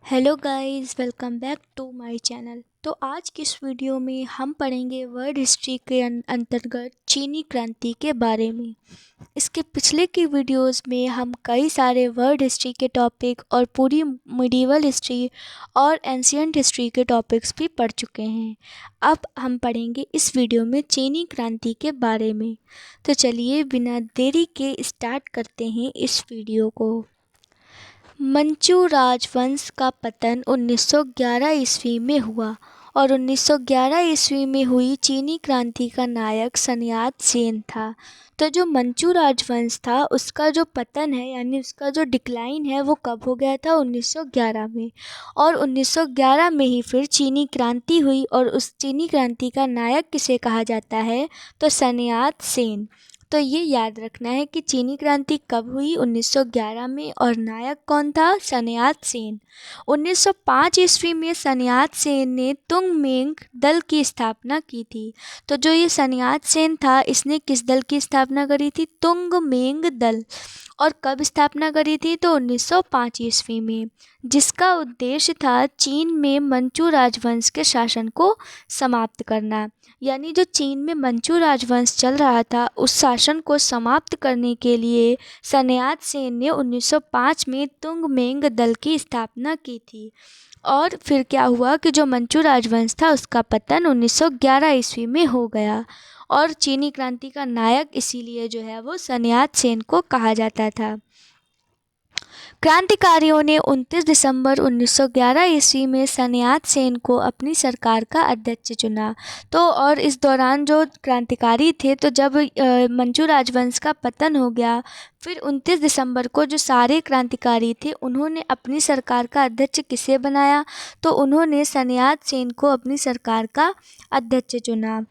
Hello guys, welcome back to my channel. तो आज की इस वीडियो में हम पढ़ेंगे वर्ल्ड हिस्ट्री के अंतर्गत चीनी क्रांति के बारे में। इसके पिछले की वीडियोस में हम कई सारे वर्ल्ड हिस्ट्री के टॉपिक और पूरी मिडिवल हिस्ट्री और एंशियंट हिस्ट्री के टॉपिक्स भी पढ़ चुके हैं। अब हम पढ़ेंगे इस वीडियो में चीनी क्रांति के बारे में। तो चलिए बिना देरी के स्टार्ट करते हैं इस वीडियो को। मंचू राजवंश का पतन 1911 ईस्वी में हुआ और 1911 ईस्वी में हुई चीनी क्रांति का नायक सन्यात सेन था। तो जो मंचू राजवंश था उसका जो पतन है यानी उसका जो डिक्लाइन है वो कब हो गया था 1911 में। और 1911 में ही फिर चीनी क्रांति हुई और उस चीनी क्रांति का नायक किसे कहा जाता है तो सन्यात सेन। तो ये याद रखना है कि चीनी क्रांति कब हुई 1911 में और नायक कौन था सन्यात सेन। 1905 ईस्वी में सन्यात सेन ने तुंगमेंग दल की स्थापना की थी। तो जो ये सन्यात सेन था इसने किस दल की स्थापना करी थी तुंगमेंग दल। और कब स्थापना करी थी तो 1905 ईस्वी में, जिसका उद्देश्य था चीन में मंचू राजवंश के शासन को समाप्त करना। यानी जो चीन में मंचू राजवंश चल रहा था उस शासन को समाप्त करने के लिए सन्यात सेन ने 1905 में तुंगमेंग दल की स्थापना की थी। और फिर क्या हुआ कि जो मंचू राजवंश था उसका पतन 1911 ईस्वी में हो गया और चीनी क्रांति का नायक इसीलिए जो है वो सन्यात सेन को कहा जाता था। क्रांतिकारियों ने 29 दिसंबर 1911 ईस्वी में सन्यात सेन को अपनी सरकार का अध्यक्ष चुना। तो और इस दौरान जो क्रांतिकारी थे तो जब मंचू राजवंश का पतन हो गया फिर 29 दिसंबर को जो सारे क्रांतिकारी थे उन्होंने अपनी सरकार का अध्यक्ष किसे बनाया तो उन्होंने सन्यात सेन को अपनी सरकार का अध्यक्ष चुना।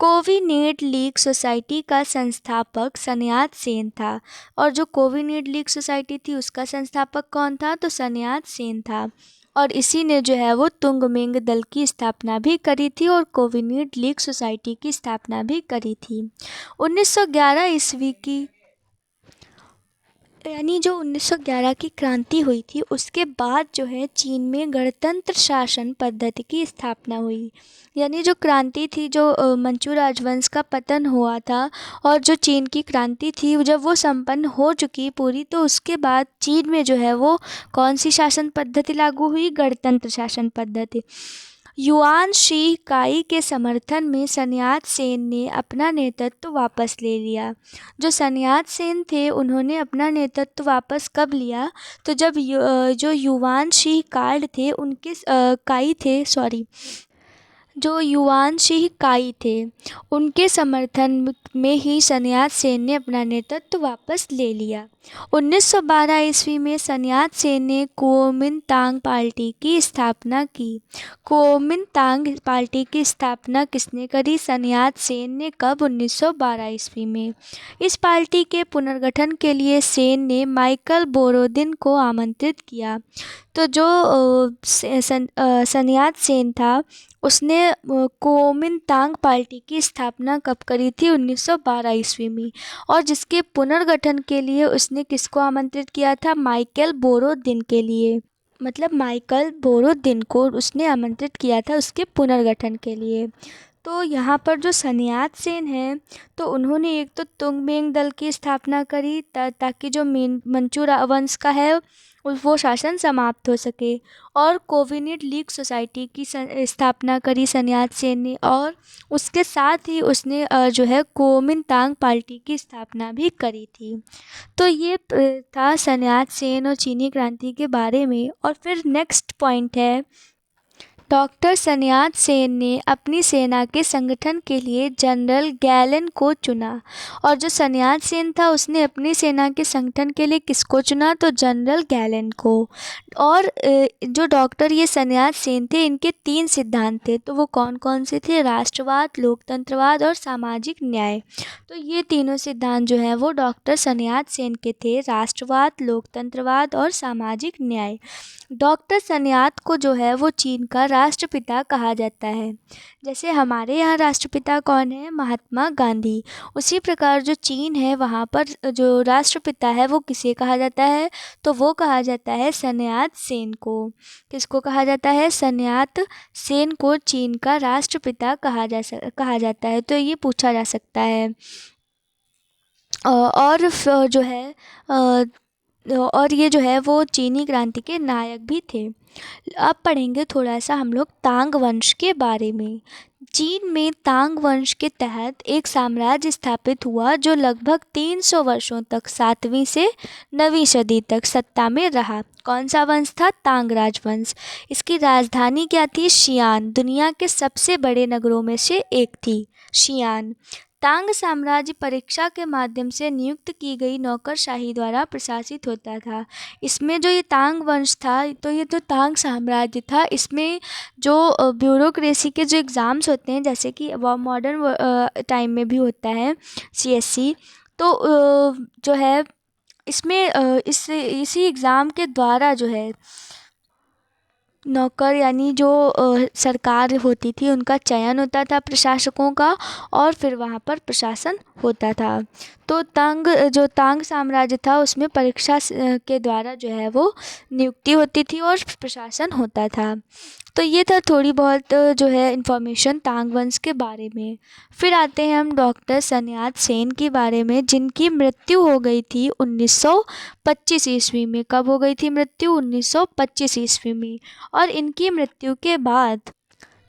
कोविनेट लीग सोसाइटी का संस्थापक सन्यात सेन था और जो कोविनेट लीग सोसाइटी थी उसका संस्थापक कौन था तो सन्यात सेन था। और इसी ने जो है वो तुंगमेंग दल की स्थापना भी करी थी और कोविनेट लीग सोसाइटी की स्थापना भी करी थी। 1911 ईस्वी की यानी जो 1911 की क्रांति हुई थी उसके बाद जो है चीन में गणतंत्र शासन पद्धति की स्थापना हुई। यानी जो क्रांति थी जो मंचू राजवंश का पतन हुआ था और जो चीन की क्रांति थी जब वो संपन्न हो चुकी पूरी तो उसके बाद चीन में जो है वो कौन सी शासन पद्धति लागू हुई गणतंत्र शासन पद्धति। युआन शी काई के समर्थन में सन्यात सेन ने अपना नेतृत्व वापस ले लिया। जो सन्यात सेन थे उन्होंने अपना नेतृत्व वापस कब लिया तो जब जो युआन शी कार्ड थे उनके काई थे सॉरी जो युआन शी काई थे उनके समर्थन में ही सन्यात सेन ने अपना नेतृत्व वापस ले लिया। 1912 ईस्वी में सन्यात सेन ने कुओमिंतांग पार्टी की स्थापना की। कुओमिंतांग पार्टी की स्थापना किसने करी सन्यात सेन ने कब 1912 ईस्वी में। इस पार्टी के पुनर्गठन के लिए सेन ने माइकल बोरोदिन को आमंत्रित किया। तो जो सन्यात सेन था उसने कुओमिंतांग पार्टी की स्थापना कब करी थी 1912 ईस्वी में और जिसके पुनर्गठन के लिए उसने किसको आमंत्रित किया था माइकल बोरोदिन के लिए। मतलब माइकल बोरोदिन को उसने आमंत्रित किया था उसके पुनर्गठन के लिए। तो यहाँ पर जो सन्यात सेन है तो उन्होंने एक तो तुंगमेंग दल की स्थापना करी ताकि जो मंचू वंश का है वो शासन समाप्त हो सके और कोविनेट लीग सोसाइटी की स्थापना करी सन्यात सेन ने और उसके साथ ही उसने जो है कुओमिंतांग पार्टी की स्थापना भी करी थी। तो ये था सन्यात सेन और चीनी क्रांति के बारे में। और फिर नेक्स्ट पॉइंट है डॉक्टर सन्यात सेन ने अपनी सेना के संगठन के लिए जनरल गैलन को चुना। और जो सन्यात सेन था उसने अपनी सेना के संगठन के लिए किसको चुना तो जनरल गैलन को। और जो डॉक्टर ये सन्यात सेन थे इनके 3 सिद्धांत थे तो वो कौन कौन से थे राष्ट्रवाद लोकतंत्रवाद और सामाजिक न्याय। तो ये तीनों सिद्धांत जो है वो डॉक्टर सन्यात सेन के थे राष्ट्रवाद लोकतंत्रवाद और सामाजिक न्याय। डॉक्टर सन्यात को जो है वो चीन का राष्ट्रपिता कहा जाता है। जैसे हमारे यहाँ राष्ट्रपिता कौन है? महात्मा गांधी। उसी प्रकार जो चीन है वहाँ पर जो राष्ट्रपिता है वो किसे कहा जाता है? तो वो कहा जाता है सन यात सेन को। किसको कहा जाता है? सन यात सेन को चीन का राष्ट्रपिता कहा जाता है। तो ये पूछा जा सकता है। और जो है और ये जो है वो चीनी क्रांति के नायक भी थे। अब पढ़ेंगे थोड़ा सा हम लोग तांग वंश के बारे में। चीन में तांग वंश के तहत एक साम्राज्य स्थापित हुआ जो लगभग 300 वर्षों तक 7वीं से 9वीं सदी तक सत्ता में रहा। कौन सा वंश था? तांग राजवंश। इसकी राजधानी क्या थी? शियान। दुनिया के सबसे बड़े नगरों में से एक थी शियान। तांग साम्राज्य परीक्षा के माध्यम से नियुक्त की गई नौकरशाही द्वारा प्रशासित होता था। इसमें जो ये तांग वंश था, तो ये जो तांग साम्राज्य था, इसमें जो ब्यूरोक्रेसी के जो एग्ज़ाम्स होते हैं, जैसे कि वो मॉडर्न टाइम में भी होता है CSC, तो जो है इसमें इसी एग्ज़ाम के द्वारा जो है नौकर यानी जो सरकार होती थी उनका चयन होता था प्रशासकों का, और फिर वहाँ पर प्रशासन होता था। तो तांग साम्राज्य था उसमें परीक्षा के द्वारा जो है वो नियुक्ति होती थी और प्रशासन होता था। तो ये था थोड़ी बहुत जो है इन्फॉर्मेशन तांग वंश के बारे में। फिर आते हैं हम डॉक्टर सन यात सेन के बारे में, जिनकी मृत्यु हो गई थी 1925 ईस्वी में। कब हो गई थी मृत्यु? 1925 ईस्वी में। और इनकी मृत्यु के बाद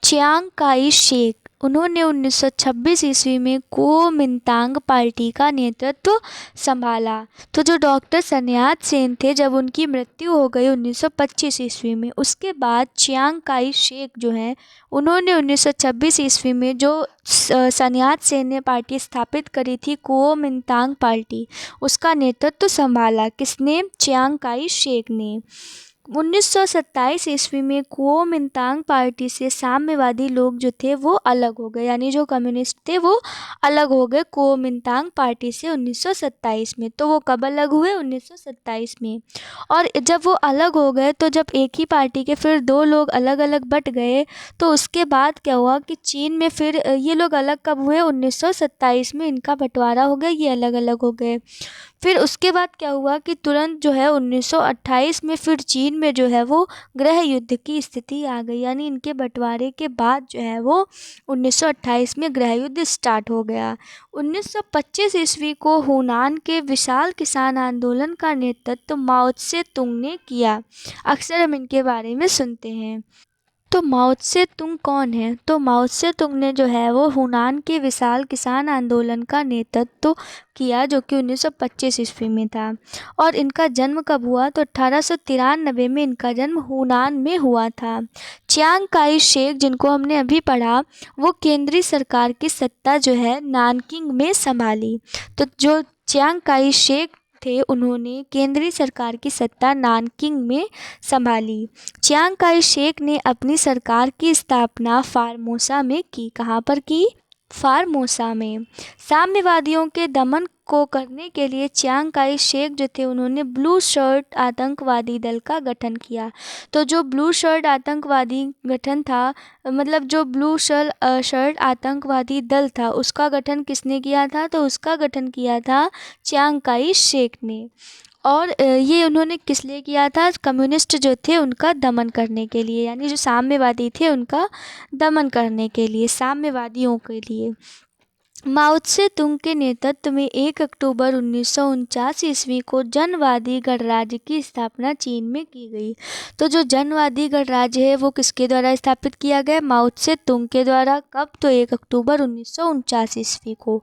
चियांग काई शेक, उन्होंने 1926 ईस्वी में कुओमिंतांग पार्टी का नेतृत्व संभाला। तो जो डॉक्टर सन यात सेन थे, जब उनकी मृत्यु हो गई 1925 ईस्वी में, उसके बाद चियांग काई शेक जो हैं उन्होंने 1926 ईस्वी में जो सन यात सेन ने पार्टी स्थापित करी थी कुओमिंतांग पार्टी, उसका नेतृत्व संभाला। किसने? चियांग काई शेक ने। 1927 ईस्वी में कुओमिंतांग पार्टी से साम्यवादी लोग जो थे वो अलग हो गए, यानी जो कम्युनिस्ट थे वो अलग हो गए कुओमिंतांग पार्टी से 1927 में। तो वो कब अलग हुए? 1927 में। और जब वो अलग हो गए, तो जब एक ही पार्टी के फिर दो लोग अलग अलग बट गए, तो उसके बाद क्या हुआ कि चीन में फिर ये लोग अलग कब हुए? 1927 में इनका बंटवारा हो गया, ये अलग अलग हो गए। फिर उसके बाद क्या हुआ कि तुरंत जो है 1928 में फिर चीन में जो है वो गृह युद्ध की स्थिति आ गई, यानी इनके बंटवारे के बाद जो है वो 1928 में गृह युद्ध स्टार्ट हो गया। 1925 ईस्वी को हुनान के विशाल किसान आंदोलन का नेतृत्व माओ त्से तुंग ने किया। अक्सर हम इनके बारे में सुनते हैं। तो माओ त्से तुंग कौन है? तो माओ त्से तुंग ने जो है वो हुनान के विशाल किसान आंदोलन का नेतृत्व किया, जो कि 1925 ईस्वी में था। और इनका जन्म कब हुआ? तो 1893 में इनका जन्म हुनान में हुआ था। चियांग काई शेक, जिनको हमने अभी पढ़ा, वो केंद्रीय सरकार की सत्ता जो है नानकिंग में संभाली। तो जो चियांग काई शेक थे, उन्होंने केंद्रीय सरकार की सत्ता नानकिंग में संभाली। चियांग काई शेक ने अपनी सरकार की स्थापना फार्मोसा में की। कहाँ पर की? फार्मोसा में। साम्यवादियों के दमन को करने के लिए चियांग काई शेक जो थे, उन्होंने ब्लू शर्ट आतंकवादी दल का गठन किया। तो जो ब्लू शर्ट आतंकवादी गठन था, मतलब जो ब्लू शर्ट आतंकवादी दल था, उसका गठन किसने किया था? तो उसका गठन किया था चियांग काई शेक ने। और ये उन्होंने किस लिए किया था? कम्युनिस्ट जो थे उनका दमन करने के लिए, यानी जो साम्यवादी थे उनका दमन करने के लिए, साम्यवादियों के लिए। माओ त्से तुंग के नेतृत्व में 1 अक्टूबर 1949 ईस्वी को जनवादी गणराज्य की स्थापना चीन में की गई। तो जो जनवादी गणराज्य है वो किसके द्वारा स्थापित किया गया? माओ त्से तुंग के द्वारा। कब? तो 1 अक्टूबर 1949 ईस्वी को।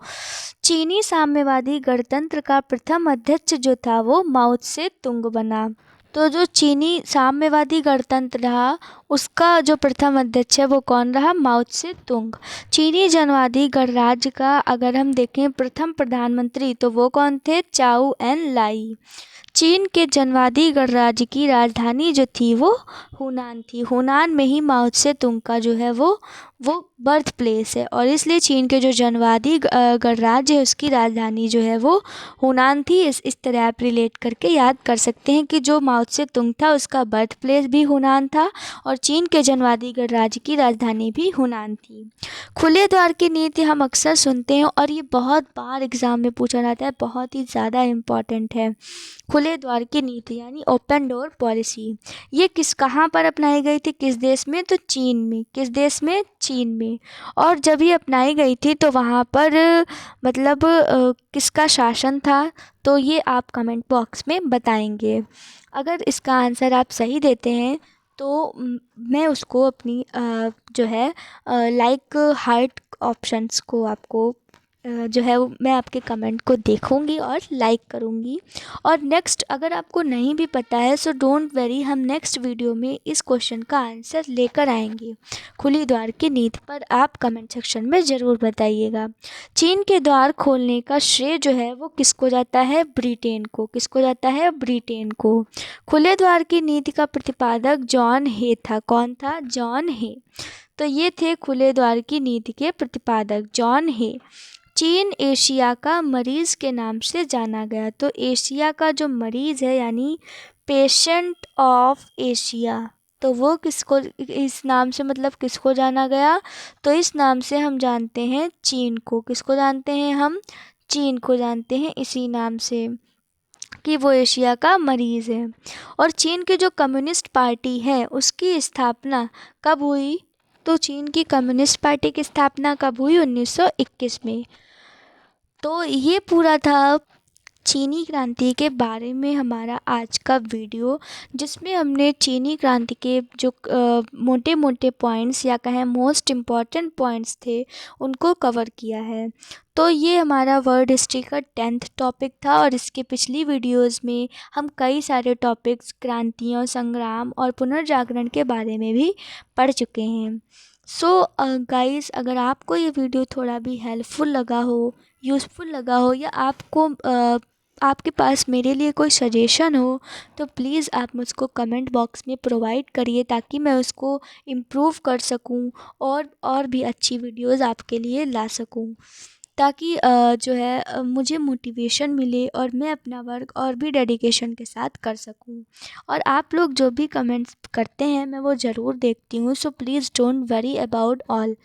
चीनी साम्यवादी गणतंत्र का प्रथम अध्यक्ष जो था वो माओ त्से तुंग बना। तो जो चीनी साम्यवादी गणतंत्र रहा, उसका जो प्रथम अध्यक्ष है वो कौन रहा? माओ त्से तुंग। चीनी जनवादी गणराज्य का अगर हम देखें प्रथम प्रधानमंत्री, तो वो कौन थे? चाउ एन लाई। चीन के जनवादी गणराज्य की राजधानी जो थी वो हुनान थी। हुनान में ही माओ त्से तुंग का जो है वो वो बर्थ प्लेस है, और इसलिए चीन के जो जनवादी गणराज्य है उसकी राजधानी जो है वो हुनान थी। इस तरह आप रिलेट करके याद कर सकते हैं कि जो माओ त्से तुंग था उसका बर्थ प्लेस भी हुनान था और चीन के जनवादी गणराज्य की राजधानी भी हुनान थी। खुले द्वार की नीति हम अक्सर सुनते हैं और ये बहुत बार एग्ज़ाम में पूछा जाता है, बहुत ही ज़्यादा इम्पॉर्टेंट है। खुले द्वार की नीति यानी ओपन डोर पॉलिसी, ये कहाँ पर अपनाई गई थी, किस देश में, तो चीन में। किस देश में, चीन में। और जब ये अपनाई गई थी तो वहाँ पर मतलब किसका शासन था, तो ये आप कमेंट बॉक्स में बताएंगे। अगर इसका आंसर आप सही देते हैं तो मैं उसको अपनी जो है लाइक हार्ट ऑप्शंस को आपको जो है वो मैं आपके कमेंट को देखूंगी और लाइक करूंगी। और नेक्स्ट अगर आपको नहीं भी पता है सो डोंट वेरी, हम नेक्स्ट वीडियो में इस क्वेश्चन का आंसर लेकर आएंगे। खुली द्वार की नीति पर आप कमेंट सेक्शन में ज़रूर बताइएगा। चीन के द्वार खोलने का श्रेय जो है वो किसको जाता है, ब्रिटेन को। किसको जाता है, ब्रिटेन को। खुले द्वार की नीति का प्रतिपादक जॉन हे था। कौन था, जॉन हे। तो ये थे खुले द्वार की नीति के प्रतिपादक जॉन हे। चीन एशिया का मरीज़ के नाम से जाना गया। तो एशिया का जो मरीज़ है यानी पेशेंट ऑफ एशिया, तो वो किसको, इस नाम से मतलब किसको जाना गया, तो इस नाम से हम जानते हैं चीन को। किसको जानते हैं हम, चीन को जानते हैं इसी नाम से कि वो एशिया का मरीज़ है। और चीन की जो कम्युनिस्ट पार्टी है उसकी स्थापना कब हुई, तो चीन की कम्युनिस्ट पार्टी की स्थापना कब हुई, 1921 में। तो ये पूरा था चीनी क्रांति के बारे में हमारा आज का वीडियो, जिसमें हमने चीनी क्रांति के जो मोटे मोटे पॉइंट्स या कहें मोस्ट इम्पॉर्टेंट पॉइंट्स थे उनको कवर किया है। तो ये हमारा वर्ल्ड हिस्ट्री का 10th टॉपिक था और इसके पिछली वीडियोस में हम कई सारे टॉपिक्स क्रांतियों, संग्राम और पुनर्जागरण के बारे में भी पढ़ चुके हैं। सो गाइस, अगर आपको ये वीडियो थोड़ा भी हेल्पफुल लगा हो, यूज़फुल लगा हो, या आपको आपके पास मेरे लिए कोई सजेशन हो तो प्लीज़ आप मुझको कमेंट बॉक्स में प्रोवाइड करिए ताकि मैं उसको इम्प्रूव कर सकूं और भी अच्छी वीडियोस आपके लिए ला सकूं, ताकि जो है मुझे मोटिवेशन मिले और मैं अपना वर्क और भी डेडिकेशन के साथ कर सकूं। और आप लोग जो भी कमेंट्स करते हैं मैं वो ज़रूर देखती हूँ। So please don't worry about all.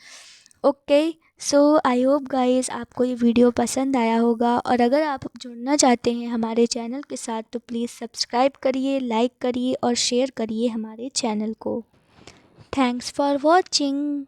Okay, so I hope guys आपको ये वीडियो पसंद आया होगा, और अगर आप जुड़ना चाहते हैं हमारे चैनल के साथ तो प्लीज़ सब्सक्राइब करिए, लाइक करिए और शेयर करिए हमारे चैनल को। Thanks for watching.